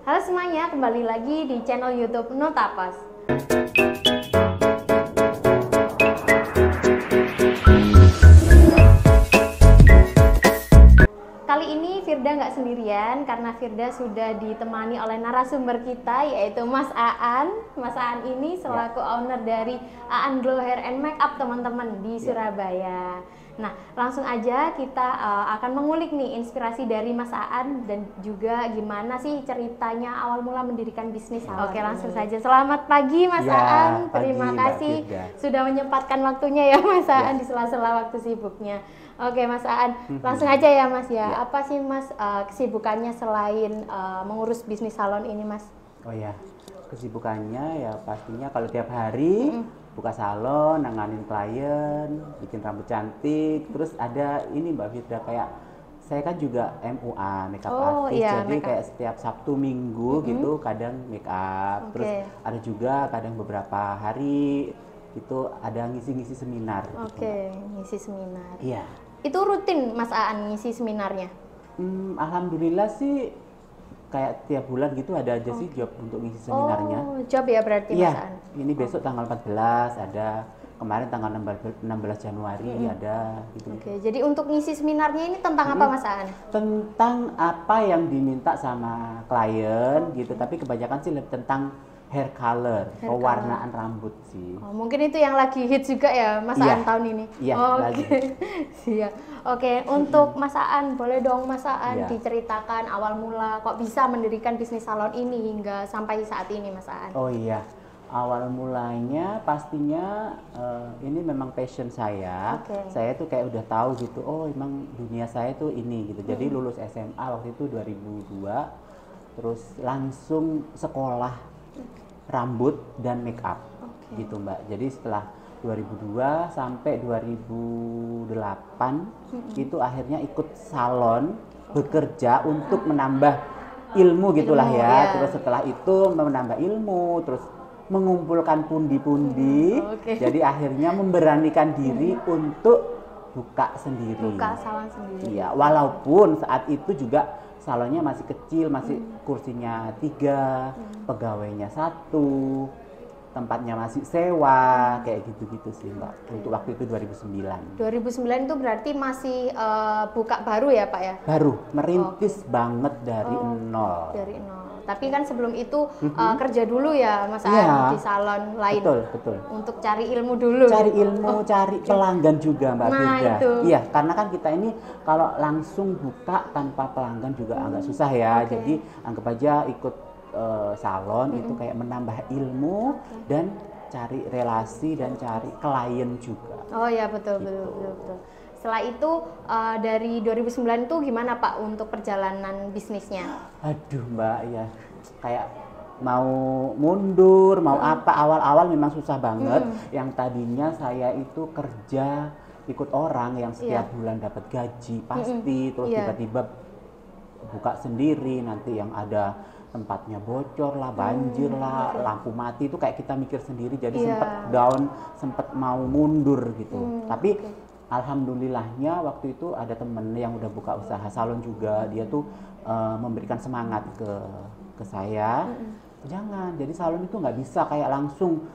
Halo semuanya, kembali lagi di channel YouTube Notapas. Kali ini Firda nggak sendirian karena Firda sudah ditemani oleh narasumber kita yaitu Mas Aan. Mas Aan ini selaku owner dari Aan Glow Hair and Makeup teman-teman di Surabaya. Nah, langsung aja kita akan mengulik nih inspirasi dari Mas Aan dan juga gimana sih ceritanya awal mula mendirikan bisnis salon. Oke, langsung saja. Selamat pagi Mas Aan. Terima kasih sudah menyempatkan waktunya ya Mas Aan di sela-sela waktu sibuknya. Oke Mas Aan, langsung aja ya Mas ya. Apa sih Mas kesibukannya selain mengurus bisnis salon ini Mas? Oh ya, kesibukannya ya pastinya kalau tiap hari buka salon, nanganin klien, bikin rambut cantik, terus ada ini Mbak Firda kayak saya kan juga MUA makeup artist, jadi kayak setiap Sabtu Minggu gitu kadang makeup, terus ada juga kadang beberapa hari itu ada ngisi-ngisi seminar. Ngisi seminar. Iya. Itu rutin Mas Aan ngisi seminarnya? Alhamdulillah sih kayak tiap bulan gitu ada aja sih job untuk ngisi seminarnya. Oh, job ya berarti Mas Aan? Ini besok tanggal 14 ada, kemarin tanggal 16 Januari ada gitu. Jadi untuk ngisi seminarnya ini tentang apa Mas Aan? Tentang apa yang diminta sama klien gitu, tapi kebanyakan sih tentang hair color, pewarnaan rambut sih. Oh, mungkin itu yang lagi hit juga ya Mas Aan tahun ini? Iya, lagi. Siap. Oke, untuk Mas Aan, boleh dong Mas Aan diceritakan awal mula kok bisa mendirikan bisnis salon ini hingga sampai saat ini Mas Aan? Oh iya, awal mulanya pastinya ini memang passion saya. Saya tuh kayak udah tahu gitu, oh emang dunia saya tuh ini gitu. Jadi lulus SMA waktu itu 2002, terus langsung sekolah rambut dan make up gitu Mbak. Jadi setelah 2002 sampai 2008 itu akhirnya ikut salon bekerja untuk menambah ilmu gitulah ya. Terus setelah itu menambah ilmu, terus mengumpulkan pundi-pundi. Jadi akhirnya memberanikan diri untuk buka sendiri. Buka salon sendiri. Iya, walaupun saat itu juga salonnya masih kecil, masih kursinya 3, pegawainya 1, tempatnya masih sewa, kayak gitu-gitu sih Mbak. Untuk waktu itu 2009. 2009 itu berarti masih buka baru ya Pak ya? Baru, merintis banget dari nol. Dari nol. Tapi kan sebelum itu kerja dulu ya Mas Aan di salon lain. Betul. Untuk cari ilmu dulu. Cari ilmu, cari pelanggan juga Mbak Firda. Iya, karena kan kita ini kalau langsung buka tanpa pelanggan juga agak susah ya. Jadi anggap aja ikut salon itu kayak menambah ilmu dan cari relasi dan cari klien juga. Oh ya betul. Setelah itu dari 2009 itu gimana Pak untuk perjalanan bisnisnya? Aduh Mbak ya, kayak mau mundur, mau apa, awal-awal memang susah banget. Yang tadinya saya itu kerja ikut orang yang setiap bulan dapat gaji pasti, terus tiba-tiba buka sendiri, nanti yang ada tempatnya bocor lah, banjir lah, lampu mati, itu kayak kita mikir sendiri, jadi sempet down, sempet mau mundur gitu. Tapi alhamdulillahnya waktu itu ada temen yang udah buka usaha salon juga, dia tuh memberikan semangat ke saya. Jangan, jadi salon itu nggak bisa kayak langsung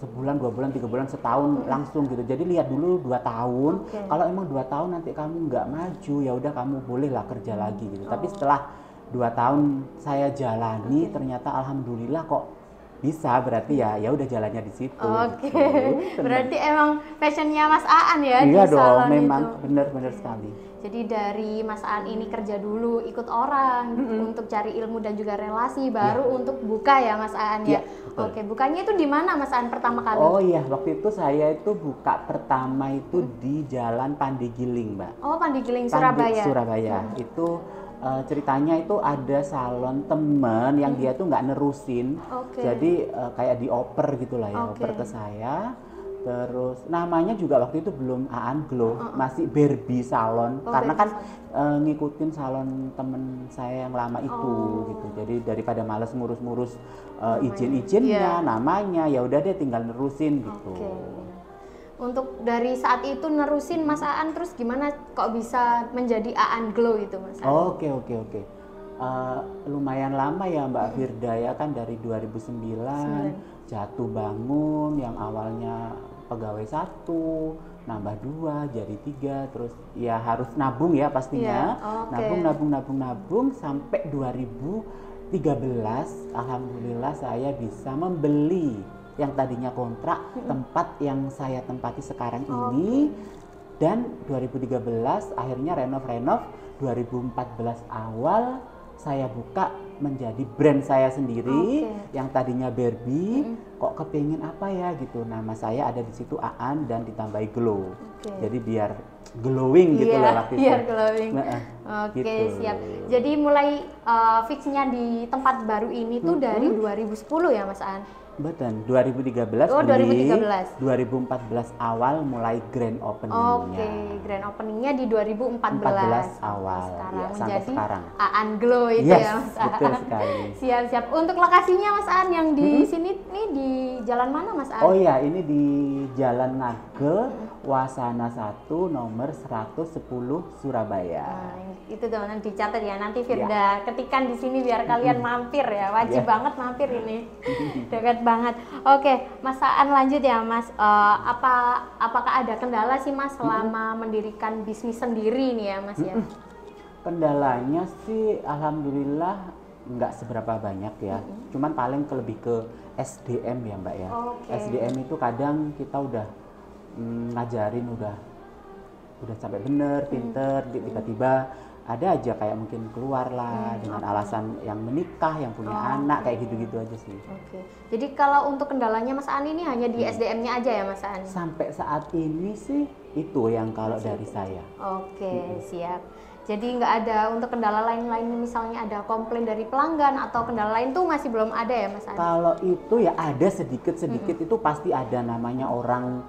sebulan, 2 bulan, 3 bulan, setahun langsung gitu. Jadi lihat dulu 2 tahun. Kalau emang 2 tahun nanti kamu nggak maju, ya udah kamu bolehlah kerja lagi gitu. Tapi setelah 2 tahun saya jalani, ternyata alhamdulillah kok bisa, berarti ya udah jalannya di situ. Gitu. Berarti emang passionnya Mas Aan ya di salon. Iya dong, memang benar-benar sekali. Jadi dari Mas Aan ini kerja dulu ikut orang untuk cari ilmu dan juga relasi, baru untuk buka ya Mas Aan ya. Bukanya itu di mana Mas Aan pertama kali? Oh iya, waktu itu saya itu buka pertama itu di Jalan Pandegiling Mbak. Oh Pandegiling Surabaya. Surabaya. Itu ceritanya itu ada salon temen yang dia tuh nggak nerusin, jadi kayak dioper gitulah ya, oper ke saya. Terus namanya juga waktu itu belum Aan Glow, masih Barbie Salon, karena kan ngikutin salon temen saya yang lama itu gitu. Jadi daripada males ngurus-ngurus izin-izinnya, namanya, ya udah deh tinggal nerusin gitu. Untuk dari saat itu nerusin Mas Aan, terus gimana kok bisa menjadi Aan Glow itu Mas Aan? Oke. lumayan lama ya Mbak Firda ya kan, dari 2009 jatuh bangun, yang awalnya pegawai 1 nambah 2 jadi 3, terus ya harus nabung ya pastinya. Nabung sampai 2013 alhamdulillah saya bisa membeli yang tadinya kontrak tempat yang saya tempati sekarang ini. Dan 2013 akhirnya renov 2014 awal saya buka menjadi brand saya sendiri yang tadinya Barbie, kok kepingin apa ya gitu, nama saya ada di situ Aan dan ditambahi Glow, jadi biar glowing gitu loh waktu itu. Biar glowing. Oke, gitu. siap. Jadi mulai fixnya di tempat baru ini tuh dari 2010 ya Mas Aan? Betul, 2013 beli, 2014 awal mulai grand openingnya. Grand openingnya di 2014 awal, sekarang ya, sampai menjadi sekarang. Aan Glow itu Yes, ya Mas Aan. betul sekali. Siap. Untuk lokasinya Mas Aan yang di sini nih di jalan mana Mas Aan? Oh iya, ini di Jalan Ngage, Wasana 1 nomor 110 Surabaya. Nah, itu teman-teman dicatat ya, nanti Firda ketikan di sini biar kalian mampir ya, wajib banget mampir ini. Dekat banget. Oke, Mas Aan lanjut ya Mas. Apakah ada kendala sih Mas selama mendirikan bisnis sendiri nih ya Mas ya? Kendalanya sih alhamdulillah nggak seberapa banyak ya. Cuman paling lebih ke SDM ya Mbak ya. SDM itu kadang kita udah ngajarin udah sampai bener, pinter, tiba-tiba ada aja kayak mungkin keluar lah dengan alasan yang menikah, yang punya anak, kayak gitu-gitu aja sih. Jadi kalau untuk kendalanya Mas Aan ini hanya di SDM-nya aja ya Mas Aan? Sampai saat ini sih itu yang kalau dari saya. Siap. Jadi nggak ada untuk kendala lain-lain, misalnya ada komplain dari pelanggan atau kendala lain tuh masih belum ada ya Mas Aan? Kalau itu ya ada sedikit-sedikit, itu pasti ada, namanya orang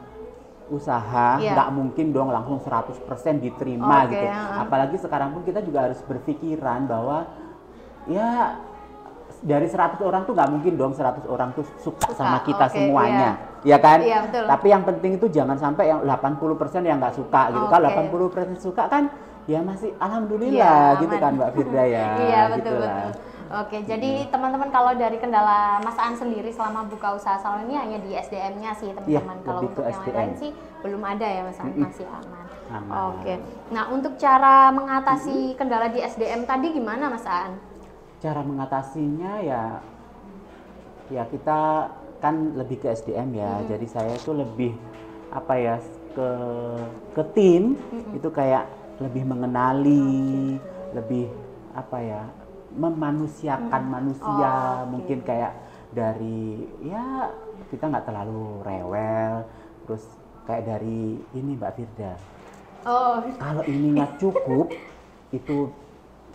usaha, nggak mungkin dong langsung 100% diterima gitu. Apalagi sekarang pun kita juga harus berpikiran bahwa ya dari 100 orang tuh nggak mungkin dong 100 orang tuh suka sama kita semuanya, ya kan? Betul. Tapi yang penting itu jangan sampai yang 80% yang nggak suka gitu. Kalau 80% suka kan ya masih alhamdulillah gitu kan Mbak Firda ya. Iya, betul. Jadi teman-teman kalau dari kendala Mas Aan sendiri selama buka usaha salon ini hanya di SDM-nya sih teman-teman. Kalau untuk yang lain sih belum ada ya Mas Aan, masih aman. Nah, untuk cara mengatasi kendala di SDM tadi gimana Mas Aan? Cara mengatasinya ya kita kan lebih ke SDM ya. Jadi saya itu lebih apa ya, ke tim itu kayak lebih mengenali, lebih apa ya, memanusiakan manusia. Mungkin kayak dari ya kita nggak terlalu rewel, terus kayak dari ini Mbak Firda, kalau ini nggak cukup itu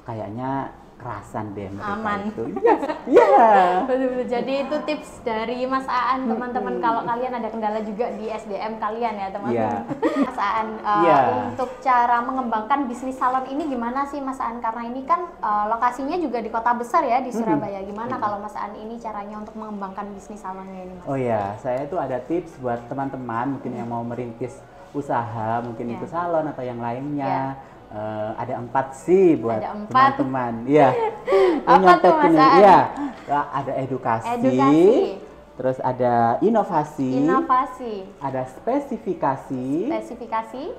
kayaknya kerasan deh mereka aman itu. Betul. Jadi itu tips dari Mas Aan teman-teman, kalau kalian ada kendala juga di SDM kalian ya teman-teman. Mas Aan, untuk cara mengembangkan bisnis salon ini gimana sih Mas Aan, karena ini kan lokasinya juga di kota besar ya di Surabaya. Gimana kalau Mas Aan ini caranya untuk mengembangkan bisnis salonnya ini Mas? Oh ya, saya tuh ada tips buat teman-teman mungkin yang mau merintis usaha, mungkin itu salon atau yang lainnya. Ada 4 sih buat teman-teman. Iya. Apa tuh Mas Aan? Iya. Ada edukasi. Terus ada inovasi. Ada spesifikasi.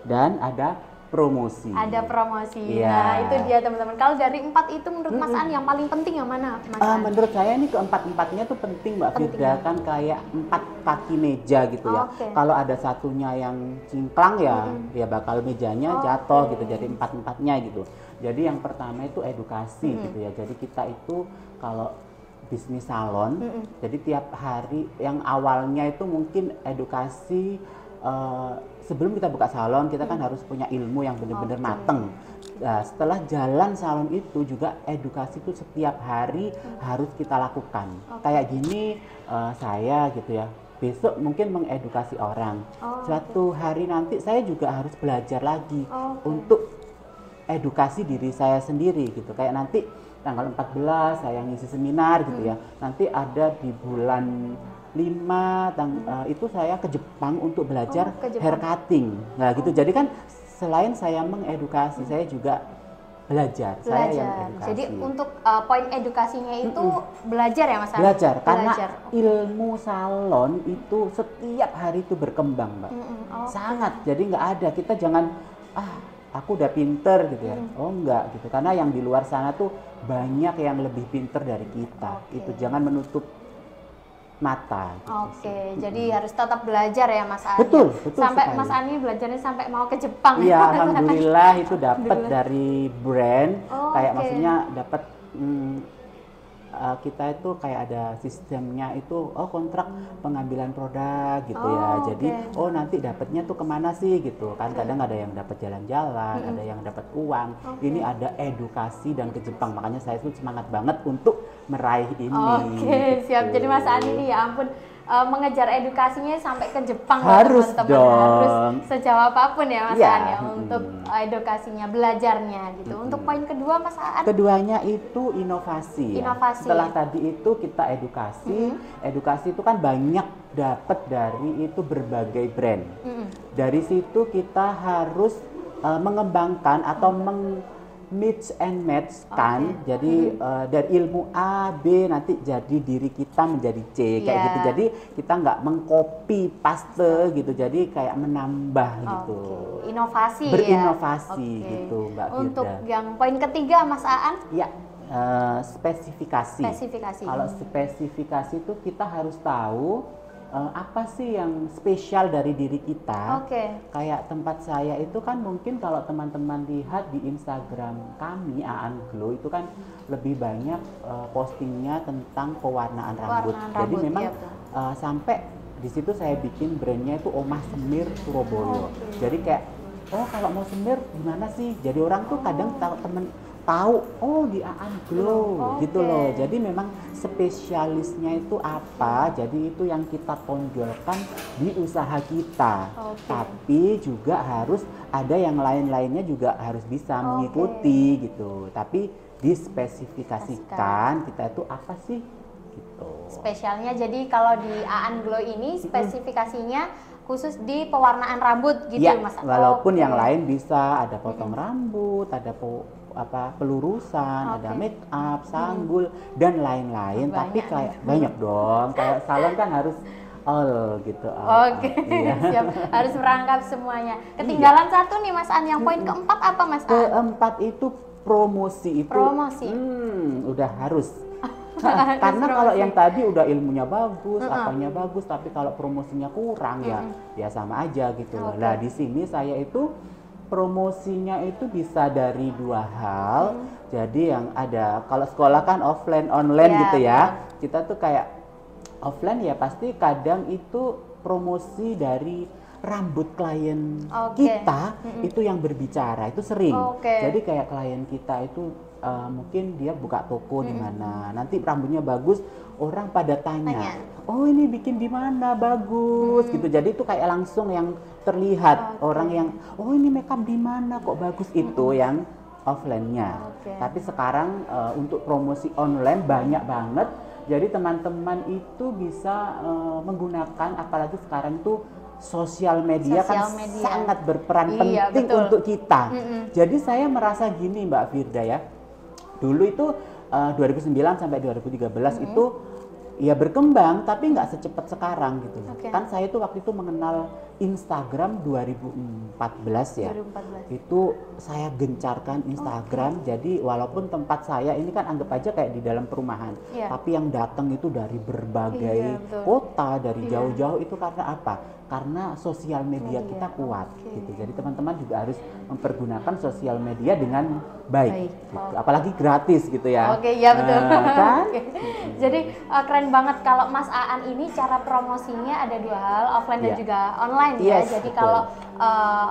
Dan ada promosi. Nah, itu dia teman-teman. Kalau dari 4 itu menurut Mas Aan yang paling penting yang mana Mas Aan? Menurut saya ini keempat-empatnya tuh penting Mbak Firda, kan kayak 4 kaki meja gitu ya. Kalau ada satunya yang cinclang ya bakal mejanya jatuh gitu. Jadi 4-empatnya gitu. Jadi yang pertama itu edukasi gitu ya. Jadi kita itu kalau bisnis salon, jadi tiap hari yang awalnya itu mungkin edukasi. Sebelum kita buka salon, kita kan harus punya ilmu yang benar-benar mateng. Nah, setelah jalan salon itu juga edukasi itu setiap hari harus kita lakukan. Kayak gini, saya gitu ya, besok mungkin mengedukasi orang. Suatu hari nanti saya juga harus belajar lagi untuk edukasi diri saya sendiri gitu. Kayak nanti tanggal 14 saya ngisi seminar gitu ya. Nanti ada di bulan 5 itu saya ke Jepang untuk belajar hair cutting. Nah gitu. Jadi kan selain saya mengedukasi, saya juga belajar. Saya yang edukasi. Jadi untuk poin edukasinya itu belajar ya Mas Ari? Belajar, karena ilmu salon itu setiap hari itu berkembang, Mbak. Sangat. Jadi nggak ada, kita jangan aku udah pinter gitu ya. Oh enggak gitu. Karena yang di luar sana tuh banyak yang lebih pinter dari kita. Itu jangan menutup mata. Gitu. Jadi harus tetap belajar ya Mas Ani. Betul sampai sekali. Mas Ani belajarnya sampai mau ke Jepang. Iya, alhamdulillah itu dapat dari brand. Kayak maksudnya dapat kita itu kayak ada sistemnya itu, kontrak pengambilan produk gitu ya. Jadi nanti dapatnya tuh kemana sih gitu kan. Kadang ada yang dapat jalan-jalan, ada yang dapat uang. Ini ada edukasi dan ke Jepang. Makanya saya tuh semangat banget untuk meraih ini. Siap. Jadi Mas Ani ini ya ampun mengejar edukasinya sampai ke Jepang. Harus teman-teman. dong. Harus sejauh apapun ya Mas Ani ya, untuk edukasinya, belajarnya gitu. Untuk poin kedua Mas Aan? Keduanya itu inovasi. Setelah tadi itu kita edukasi, edukasi itu kan banyak dapat dari itu berbagai brand. Dari situ kita harus mengembangkan atau mix and match kan. Jadi dari ilmu A, B nanti jadi diri kita menjadi C kayak gitu. Jadi kita nggak mengcopy paste gitu. Jadi kayak menambah gitu. Inovasi berinovasi gitu Mbak Firda. Untuk yang poin ketiga Mas Aan? Ya, spesifikasi. Kalau spesifikasi itu kita harus tahu apa sih yang spesial dari diri kita. Kayak tempat saya itu kan mungkin kalau teman-teman lihat di Instagram kami Aan Glow itu kan lebih banyak postingnya tentang pewarnaan rambut. Jadi memang sampai di situ saya bikin brandnya itu Omah Semir Surabaya. Jadi kayak kalau mau semir gimana sih? Jadi orang tuh kadang tahu di Aan Glow gitu loh. Jadi memang spesialisnya itu apa, jadi itu yang kita tonjolkan di usaha kita. Tapi juga harus ada yang lain-lainnya juga harus bisa mengikuti gitu. Tapi dispesifikasikan kita itu apa sih gitu. Spesialnya jadi kalau di Aan Glow ini spesifikasinya khusus di pewarnaan rambut gitu Mas. Walaupun yang lain bisa ada potong rambut, ada pelurusan, ada make up, sanggul dan lain-lain. Tapi kayak banyak dong. Kayak salon kan harus all gitu. Siap. Harus merangkap semuanya. Ketinggalan satu nih Mas An. Yang poin keempat apa Mas An? Keempat itu promosi itu. Udah harus. Karena kalau yang tadi udah ilmunya bagus, apanya bagus, tapi kalau promosinya kurang ya sama aja gitu. Nah di sini saya itu promosinya itu bisa dari dua hal. Jadi yang ada kalau sekolah kan offline online gitu ya. Kita tuh kayak offline ya pasti kadang itu promosi dari rambut klien kita itu yang berbicara itu sering. Jadi kayak klien kita itu mungkin dia buka toko di mana. Nanti rambutnya bagus, orang pada tanya. Oh ini bikin di mana bagus gitu. Jadi itu kayak langsung yang terlihat orang yang ini makeup di mana kok bagus itu yang offline-nya. Tapi sekarang untuk promosi online banyak banget. Jadi teman-teman itu bisa menggunakan apalagi sekarang tuh sosial media sangat berperan penting untuk kita. Jadi saya merasa gini Mbak Firda ya. Dulu itu 2009 sampai 2013 itu ya berkembang tapi nggak secepat sekarang gitu. Kan saya tuh waktu itu mengenal Instagram 2014 ya. 2014. Itu saya gencarkan Instagram. Jadi walaupun tempat saya ini kan anggap aja kayak di dalam perumahan. Tapi yang datang itu dari berbagai kota, dari jauh-jauh itu karena apa? Karena sosial media kita kuat gitu. Jadi teman-teman juga harus mempergunakan sosial media dengan baik. Gitu. Apalagi gratis gitu ya. Betul. Kan? Jadi keren banget kalau Mas Aan ini cara promosinya ada dua hal, offline dan juga online ya. Jadi kalau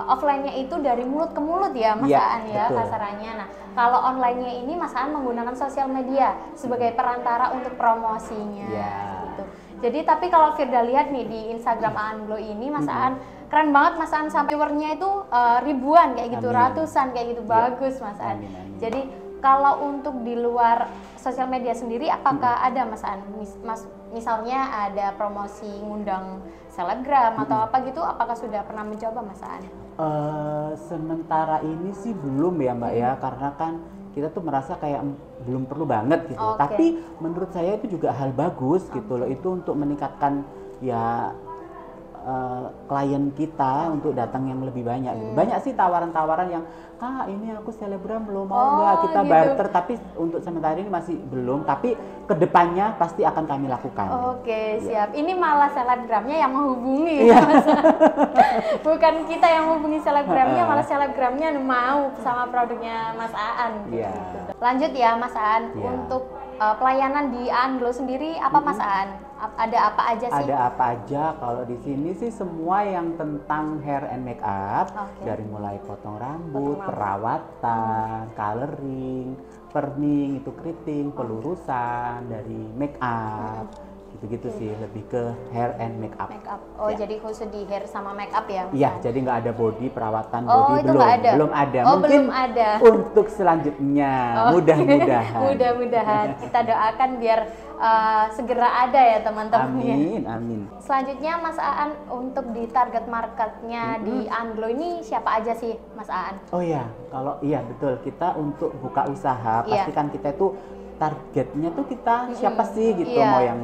offline-nya itu dari mulut ke mulut ya Mas Aan ya kasarannya. Nah, kalau online-nya ini Mas Aan menggunakan sosial media sebagai perantara untuk promosinya gitu. Jadi tapi kalau Firda lihat nih di Instagram Aan Glow ini Mas Aan keren banget Mas Aan, sampai viewernya itu ribuan kayak gitu, ratusan kayak gitu. Bagus Mas Aan. Jadi Kalau untuk di luar sosial media sendiri, apakah ada Mas Aan? Misalnya ada promosi ngundang selebgram atau apa gitu, apakah sudah pernah mencoba Mas Aan? Sementara ini sih belum ya Mbak ya, karena kan kita tuh merasa kayak belum perlu banget gitu. Tapi menurut saya itu juga hal bagus gitu loh, itu untuk meningkatkan ya klien kita untuk datang yang lebih banyak gitu. Banyak sih tawaran-tawaran yang Kak ini aku selebgram lo mau nggak kita gitu. barter, tapi untuk sementara ini masih belum, tapi kedepannya pasti akan kami lakukan. Oke, siap. Ini malah selebgramnya yang menghubungi ya Mas. Bukan kita yang menghubungi selebgramnya, malah selebgramnya mau sama produknya Mas Aan. Iya. Lanjut ya Mas Aan, untuk pelayanan di Aan Glow sendiri apa Mas Aan? Ada apa aja sih? Ada apa aja? Kalau di sini sih semua yang tentang hair and makeup, dari mulai potong rambut, perawatan, coloring, perming, itu keriting, pelurusan, dari makeup, gitu-gitu sih, lebih ke hair and makeup. Oh, jadi khusus di hair sama makeup ya? Iya, jadi nggak ada body perawatan, itu belum ada? belum ada. Oh, mungkin belum ada. Untuk selanjutnya, mudah-mudahan. Mudah-mudahan kita doakan biar segera ada ya teman-teman. Amin, amin. Selanjutnya Mas Aan, untuk di target marketnya di Aan Glow ini siapa aja sih Mas Aan? Oh iya, kalau iya betul, kita untuk buka usaha pastikan kita itu targetnya tuh kita siapa sih gitu, mau yang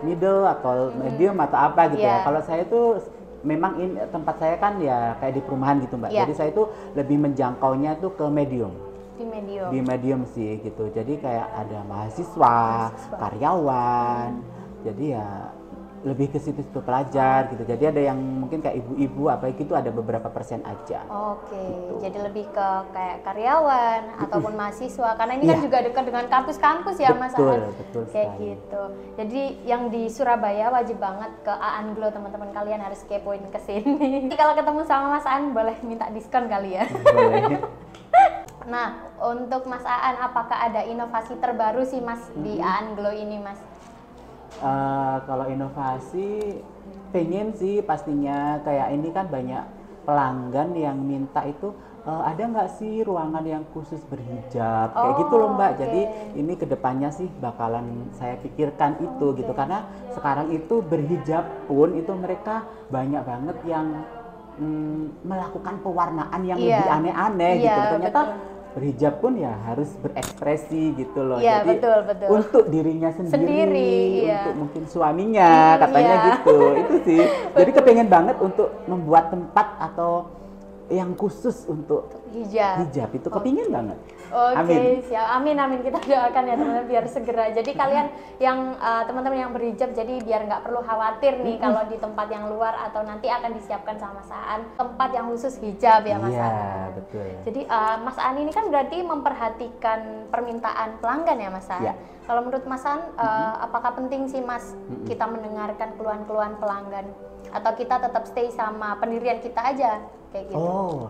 middle atau medium atau apa gitu ya. Kalau saya tuh memang ini tempat saya kan ya kayak di perumahan gitu Mbak, jadi saya tuh lebih menjangkaunya tuh ke medium. Di medium sih gitu, jadi kayak ada mahasiswa, karyawan, jadi ya lebih ke situ-situ pelajar gitu. Jadi ada yang mungkin kayak ibu-ibu apa gitu, ada beberapa persen aja. Gitu. Jadi lebih ke kayak karyawan ataupun mahasiswa, karena ini kan juga dekat dengan kampus-kampus ya Mas Aan. Betul kayak gitu. Jadi yang di Surabaya wajib banget ke Aan Glow, teman-teman kalian harus kepoin ke sini. Kalau ketemu sama Mas Aan boleh minta diskon kali ya. Boleh. Nah, untuk Mas Aan, apakah ada inovasi terbaru sih Mas di Aan Glow ini Mas? Kalau inovasi pengen sih pastinya, kayak ini kan banyak pelanggan yang minta itu ada nggak sih ruangan yang khusus berhijab kayak gitu loh Mbak. Jadi ini kedepannya sih bakalan saya pikirkan itu gitu, karena sekarang itu berhijab pun itu mereka banyak banget yang melakukan pewarnaan yang lebih aneh-aneh gitu. Ternyata berhijab pun ya harus berekspresi gitu loh. Jadi betul. untuk dirinya sendiri, untuk mungkin suaminya katanya gitu. Itu sih. Jadi kepengen banget untuk membuat tempat atau yang khusus untuk hijab itu kepingin banget. Siap. Amin. Kita doakan ya teman-teman biar segera. Jadi kalian yang teman-teman yang berhijab, jadi biar nggak perlu khawatir nih kalau di tempat yang luar atau nanti akan disiapkan sama Mas Aan tempat yang khusus hijab ya Mas Aan. Iya, betul. Jadi Mas Aan ini kan berarti memperhatikan permintaan pelanggan ya Mas Aan. Kalau menurut Mas Aan, apakah penting sih Mas kita mendengarkan keluhan-keluhan pelanggan, atau kita tetap stay sama pendirian kita aja kayak gitu?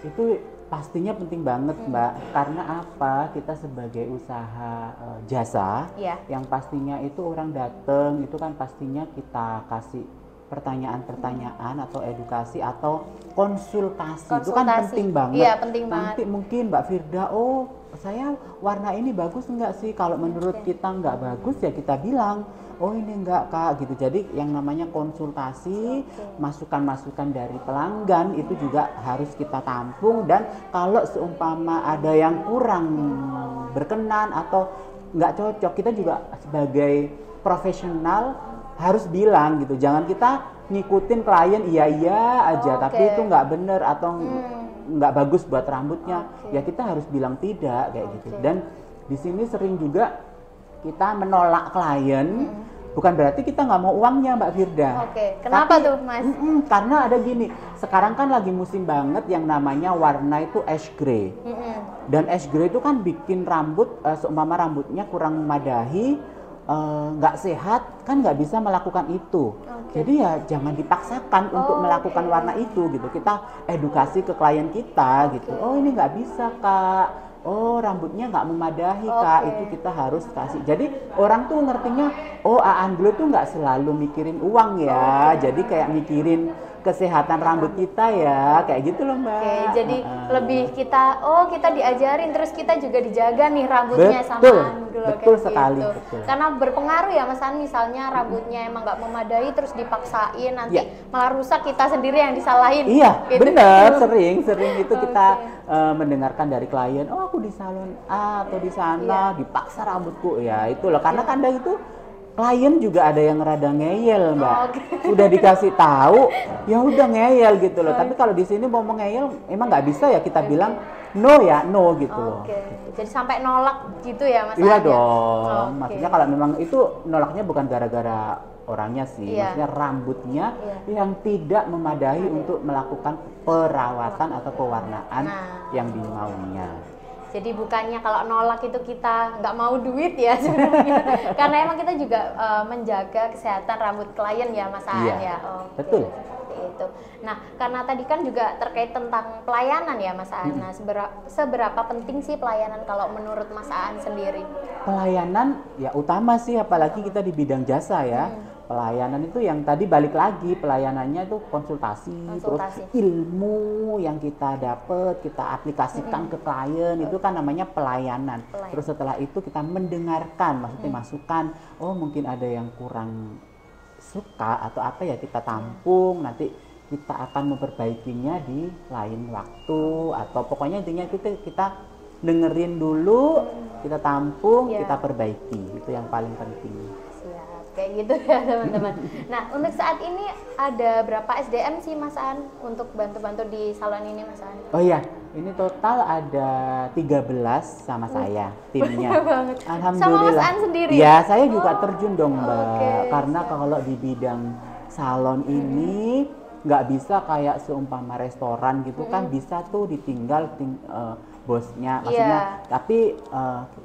Itu pastinya penting banget Mbak, karena apa, kita sebagai usaha jasa yang pastinya itu orang datang itu kan pastinya kita kasih pertanyaan-pertanyaan atau edukasi atau konsultasi. Itu kan penting banget. Iya, penting banget. Nanti mungkin Mbak Firda, saya warna ini bagus enggak sih? Kalau menurut kita enggak bagus ya kita bilang, oh ini enggak Kak gitu. Jadi yang namanya konsultasi, masukan-masukan dari pelanggan itu juga harus kita tampung, dan kalau seumpama ada yang kurang berkenan atau enggak cocok, kita juga sebagai profesional harus bilang gitu. Jangan kita ngikutin klien iya aja tapi itu nggak bener atau nggak bagus buat rambutnya. Ya kita harus bilang tidak kayak gitu. Dan di sini sering juga kita menolak klien, bukan berarti kita nggak mau uangnya Mbak Firda. Kenapa tuh Mas? Karena ada gini, sekarang kan lagi musim banget yang namanya warna itu ash gray. Dan ash gray itu kan bikin rambut, seumpama rambutnya kurang memadahi, nggak sehat, kan nggak bisa melakukan itu. Jadi ya jangan dipaksakan untuk melakukan warna itu gitu. Kita edukasi ke klien kita gitu. Oh ini nggak bisa Kak. Oh rambutnya nggak memadahi Kak. Itu kita harus kasih. Jadi orang tuh ngertinya, oh Aan Glow tuh nggak selalu mikirin uang ya. Jadi kayak mikirin kesehatan rambut kita ya, kayak gitu loh Mbak. Oke, jadi lebih kita diajarin, terus kita juga dijaga nih rambutnya sama Betul, Andul, betul kayak sekali, gitu. betul. Karena berpengaruh ya Mas An, misalnya rambutnya emang nggak memadai terus dipaksain, nanti malah rusak, kita sendiri yang disalahin. Iya, gitu. benar, sering itu kita mendengarkan dari klien, oh aku di salon A atau di sana dipaksa rambutku, ya itu loh, karena kadang itu klien juga ada yang rada ngeyel Mbak, udah dikasih tahu, ya udah ngeyel gitu loh. Tapi kalau di sini mau ngeyel, emang nggak bisa ya kita bilang no ya no gitu loh. Jadi sampai nolak gitu ya Mas? Iya dong, maksudnya kalau memang itu nolaknya bukan gara-gara orangnya sih, maksudnya rambutnya yang tidak memadai untuk melakukan perawatan atau pewarnaan yang dimaunya. Jadi bukannya kalau nolak itu kita nggak mau duit ya sebenarnya, karena emang kita juga menjaga kesehatan rambut klien ya Mas Aan ya. Betul. Seperti itu. Nah, karena tadi kan juga terkait tentang pelayanan ya Mas Aan. Nah, seberapa penting sih pelayanan kalau menurut Mas Aan sendiri? Pelayanan ya utama sih, apalagi kita di bidang jasa ya. Pelayanan itu yang tadi balik lagi, pelayanannya itu konsultasi. Terus ilmu yang kita dapat, kita aplikasikan ke klien, itu kan namanya pelayanan. Terus setelah itu kita mendengarkan, maksudnya masukan, oh mungkin ada yang kurang suka atau apa ya, kita tampung, nanti kita akan memperbaikinya di lain waktu, atau pokoknya intinya kita dengerin dulu, kita tampung, kita perbaiki, itu yang paling penting. Kayak gitu ya teman-teman. Nah, untuk saat ini ada berapa SDM sih Mas Aan untuk bantu-bantu di salon ini Mas Aan? Oh iya, ini total ada 13 sama saya timnya. Alhamdulillah. Sama Mas Aan sendiri? Ya, saya juga terjun dong Mbak. Karena kalau di bidang salon ini nggak bisa kayak seumpama restoran gitu kan, bisa tuh ditinggal bosnya, maksudnya. Tapi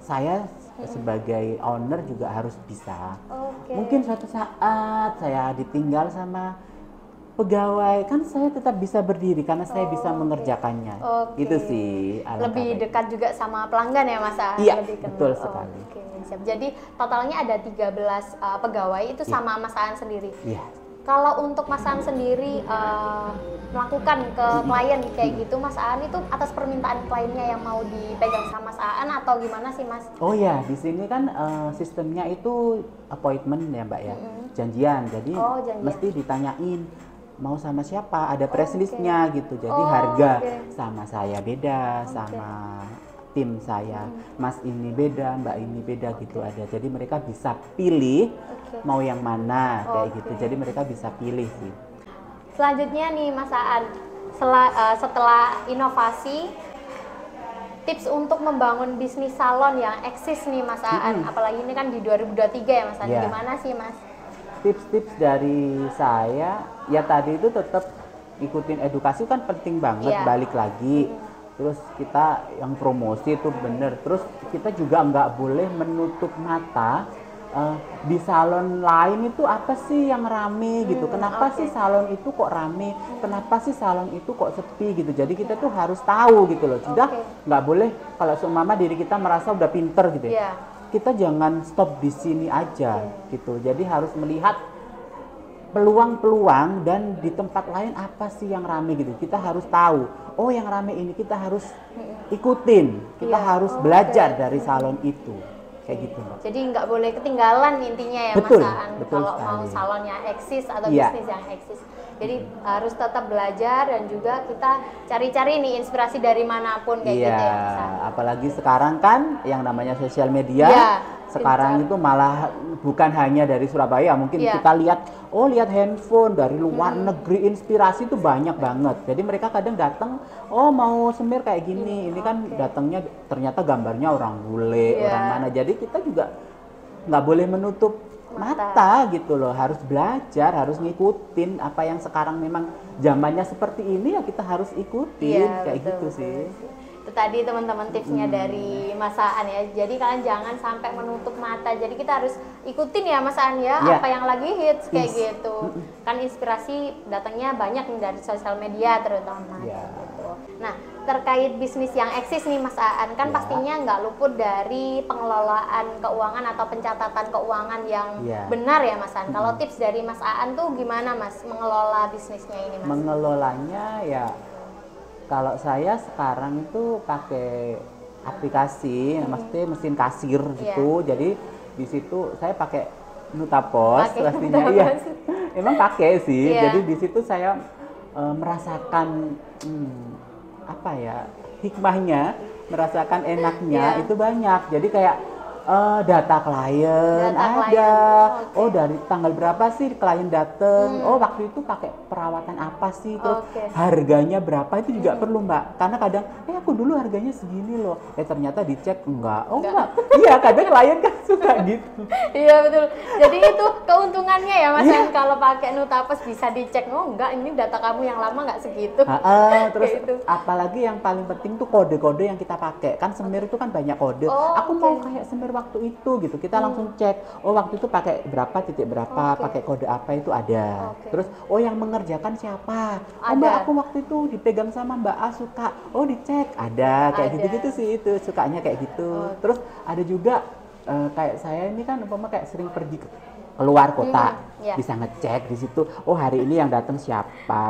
saya sebagai owner juga harus bisa. Mungkin suatu saat saya ditinggal sama pegawai, kan saya tetap bisa berdiri karena saya bisa mengerjakannya. Itu sih. Lebih dekat juga sama pelanggan ya Mas Aan? Iya, betul sekali. Siap. Jadi totalnya ada 13 pegawai itu sama Mas Aan sendiri? Iya. Kalau untuk Mas Aan sendiri melakukan ke klien kayak gitu, Mas Aan itu atas permintaan kliennya yang mau dipegang sama Mas Aan atau gimana sih Mas? Oh ya, di sini kan sistemnya itu appointment ya Mbak ya, janjian. Jadi mesti ditanyain mau sama siapa, ada press listnya gitu. Jadi harga sama saya beda, sama tim saya, Mas ini beda, Mbak ini beda gitu ada. Jadi mereka bisa pilih mau yang mana kayak gitu. Jadi mereka bisa pilih sih. Selanjutnya nih Mas Aan, setelah inovasi, tips untuk membangun bisnis salon yang eksis nih Mas Aan, apalagi ini kan di 2023 ya Mas Aan, gimana sih Mas? Tips-tips dari saya, ya tadi itu tetap ikutin edukasi kan penting banget, balik lagi. Terus kita yang promosi itu bener. Terus kita juga nggak boleh menutup mata di salon lain itu apa sih yang rame gitu. Kenapa sih salon itu kok rame? Kenapa sih salon itu kok sepi gitu. Jadi kita tuh harus tahu gitu loh. Sudah nggak boleh kalau seumpama diri kita merasa udah pinter gitu ya. Kita jangan stop di sini aja gitu. Jadi harus melihat peluang-peluang dan di tempat lain apa sih yang rame gitu. Kita harus tahu, oh yang rame ini kita harus ikutin, kita harus belajar dari salon itu, kayak gitu Mbak. Jadi nggak boleh ketinggalan intinya ya Mas Aan, kalau mau salon yang eksis atau bisnis yang eksis. Jadi harus tetap belajar dan juga kita cari-cari nih inspirasi dari manapun kayak gitu ya Mas Aan. Apalagi sekarang kan yang namanya sosial media. Sekarang itu malah bukan hanya dari Surabaya, mungkin kita lihat handphone dari luar negeri, inspirasi itu banyak banget. Jadi mereka kadang datang, oh mau semir kayak gini, ini kan datangnya ternyata gambarnya orang bule, orang mana. Jadi kita juga nggak boleh menutup mata gitu loh, harus belajar, harus ngikutin apa yang sekarang memang zamannya seperti ini ya kita harus ikutin, kayak gitu sih. Itu tadi teman-teman tipsnya dari Mas Aan ya. Jadi kalian jangan sampai menutup mata. Jadi kita harus ikutin ya Mas Aan ya, apa yang lagi hits kayak gitu. Kan inspirasi datangnya banyak nih dari sosial media terutama gitu. Nah, terkait bisnis yang eksis nih Mas Aan, kan Ya. pastinya nggak luput dari pengelolaan keuangan atau pencatatan keuangan yang Ya. benar ya Mas Aan. Kalau tips dari Mas Aan tuh gimana Mas mengelola bisnisnya ini Mas? Mengelolanya ya, kalau saya sekarang itu pakai aplikasi, maksudnya mesin kasir gitu. Jadi di situ saya pakai Nutapos Pakai pastinya. Nutapos. Iya. Emang pakai sih. Iya. Jadi di situ saya merasakan apa ya, hikmahnya, merasakan enaknya Iya. itu banyak. Jadi kayak data klien Data ada. klien, oke. Oh, dari tanggal berapa sih klien dateng? Oh, waktu itu pakai perawatan apa sih? Terus Oke. harganya berapa itu juga perlu Mbak. Karena kadang, aku dulu harganya segini loh. Ternyata dicek enggak. Oh enggak. Iya, kadang klien kan suka gitu. Iya betul. Jadi itu keuntungannya ya Mas Iya. Aan, kalau pakai Nutapos bisa dicek. Oh enggak, ini data kamu yang lama nggak segitu. Terus Kayak gitu. apalagi yang paling penting tuh kode-kode yang kita pakai. Kan Semir itu kan banyak kode. Oh, Aku oke. mau kayak Semir waktu itu gitu. Kita langsung cek. Oh, waktu itu pakai berapa, titik berapa, Oke. pakai kode apa itu ada. Oke. Terus oh yang mengerjakan siapa? Oh Ada. Mbak, aku waktu itu dipegang sama Mbak A suka. Oh, dicek. Ada kayak Ada. gitu-gitu sih itu. Sukanya kayak gitu. Oke. Terus ada juga kayak saya ini kan umpama kayak sering pergi keluar kota. Iya. Bisa ngecek di situ. Oh, hari ini yang datang siapa?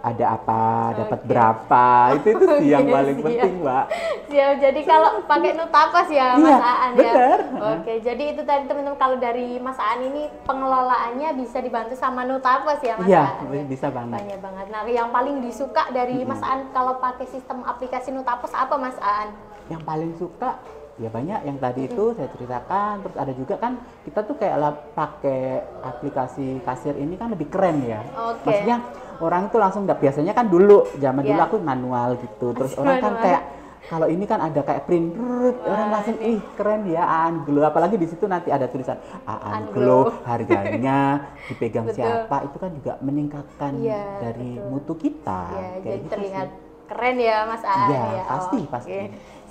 Ada apa, dapat Oke. berapa, itu sih yang Oke, paling siap. penting Mbak. Siap, jadi kalau pakai Nutapos ya Mas Iya, Aan ya. bener. Oke, jadi itu tadi teman-teman, kalau dari Mas Aan ini pengelolaannya bisa dibantu sama Nutapos ya Mas Iya, Aan. Ya? bisa banget. Banyak banget. Nah, yang paling disuka dari Mas Aan kalau pakai sistem aplikasi Nutapos apa Mas Aan? Yang paling suka ya banyak yang tadi itu saya ceritakan. Terus ada juga kan kita tuh kayak pakai aplikasi kasir ini kan lebih keren ya. Oke. Maksudnya orang itu langsung biasanya kan dulu zaman dulu Iya. aku manual gitu. Terus Masih orang kan manual. kayak kalau ini kan ada kayak print, orang langsung ih keren ya Aan Glow. Apalagi di situ nanti ada tulisan Aan Glow, harganya dipegang Betul. siapa, itu kan juga meningkatkan Iya, dari betul. mutu kita. Ya, Kayak jadi gitu terlihat sih. keren ya Mas Aan Iya, ya. pasti, Oke. pasti.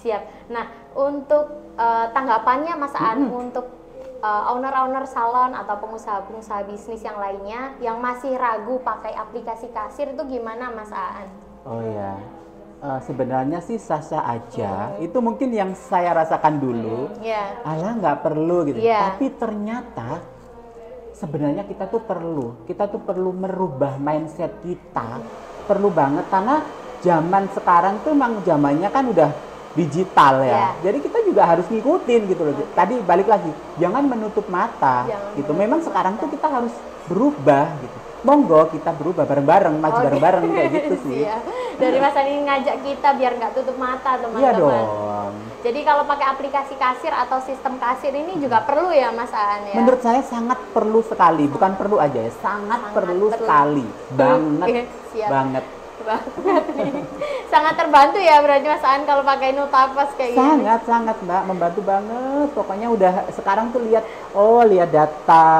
Siap. Nah, untuk tanggapannya Mas Aan untuk owner-owner salon atau pengusaha-pengusaha bisnis yang lainnya yang masih ragu pakai aplikasi kasir itu gimana Mas Aan? Oh ya, sebenarnya sih sah-sah aja. Itu mungkin yang saya rasakan dulu. Ya. Alah nggak perlu gitu. Iya. Tapi ternyata sebenarnya kita tuh perlu merubah mindset kita. Perlu banget karena zaman sekarang tuh emang zamannya kan udah digital ya. Iya. Jadi kita juga harus ngikutin gitu loh. Tadi balik lagi, jangan menutup mata Jangan gitu. menutup Memang sekarang tuh kita harus berubah gitu. Monggo kita berubah bareng-bareng, maju Oke. bareng-bareng kayak gitu sih. Iya. Dari Mas Aan ini ngajak kita biar nggak tutup mata Iya teman-teman. dong. Jadi kalau pakai aplikasi kasir atau sistem kasir ini juga perlu ya Mas Aan ya? Menurut saya sangat perlu sekali, bukan perlu aja ya, sangat perlu sekali, banget, Oke, siap. banget. Banget nih. Sangat terbantu ya berarti Mas Aan kalau pakai Nutapos kayak gini. Sangat Mbak, membantu banget. Pokoknya udah sekarang tuh lihat data,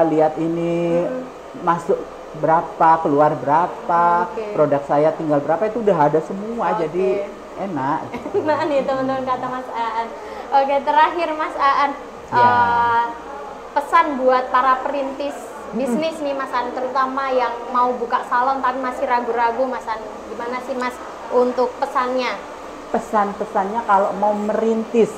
lihat ini masuk berapa, keluar berapa, Oke. produk saya tinggal berapa itu udah ada semua, Oke. jadi enak. Nah nih teman-teman kata Mas Aan. Oke, terakhir Mas Aan, Ya. pesan buat para perintis bisnis nih Mas Aan, terutama yang mau buka salon tapi masih ragu-ragu Mas Aan, gimana sih Mas untuk pesannya? Pesan-pesannya kalau mau merintis,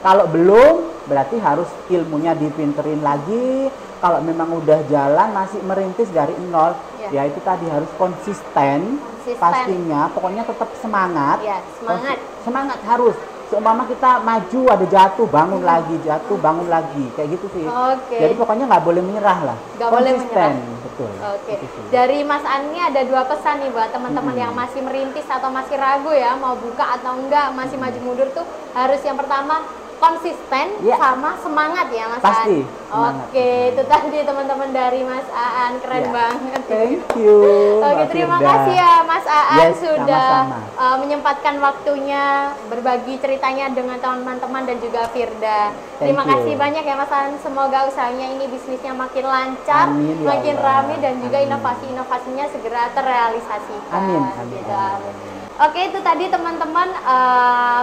kalau belum berarti harus ilmunya dipinterin lagi. Kalau memang udah jalan masih merintis dari nol, Ya. ya itu tadi harus konsisten. Konsisten. Pastinya, pokoknya tetap semangat. Ya, semangat. Semangat harus. Seumpama kita maju ada jatuh, bangun lagi, jatuh, bangun lagi, kayak gitu sih. Oke. Jadi pokoknya nggak boleh menyerah lah. Nggak boleh Konsisten, menyerah. betul. Oke, Itu sih. dari Mas Aan ini ada 2 pesan nih buat teman-teman yang masih merintis atau masih ragu ya mau buka atau enggak, masih maju mundur tuh harus yang pertama konsisten Ya. sama semangat ya Mas Pasti, Aan. semangat. Oke, itu tadi teman-teman dari Mas Aan, keren Ya. banget. Thank you. Oke, Mbak terima Firda. kasih ya Mas Aan Yes, sudah sama-sama. menyempatkan waktunya berbagi ceritanya dengan teman-teman dan juga Firda. Terima Thank you. kasih banyak ya Mas Aan. Semoga usahanya ini bisnisnya makin lancar, Amin, ya makin Allah. rame dan juga Amin. inovasi-inovasinya segera terrealisasikan. Amin, amin, Gitu, amin. amin. Oke, itu tadi teman-teman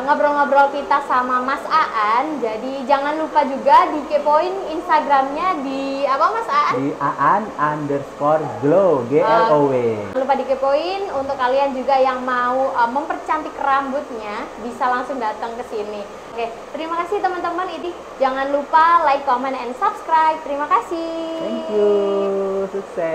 ngobrol-ngobrol kita sama Mas Aan. Jadi jangan lupa juga dikepoin Instagramnya di apa Mas Aan? Di aan_glow GLOW. Jangan lupa dikepoin. Untuk kalian juga yang mau mempercantik rambutnya bisa langsung datang ke sini. Oke, terima kasih teman-teman. Ini jangan lupa like, comment, and subscribe. Terima kasih. Thank you. Sukses.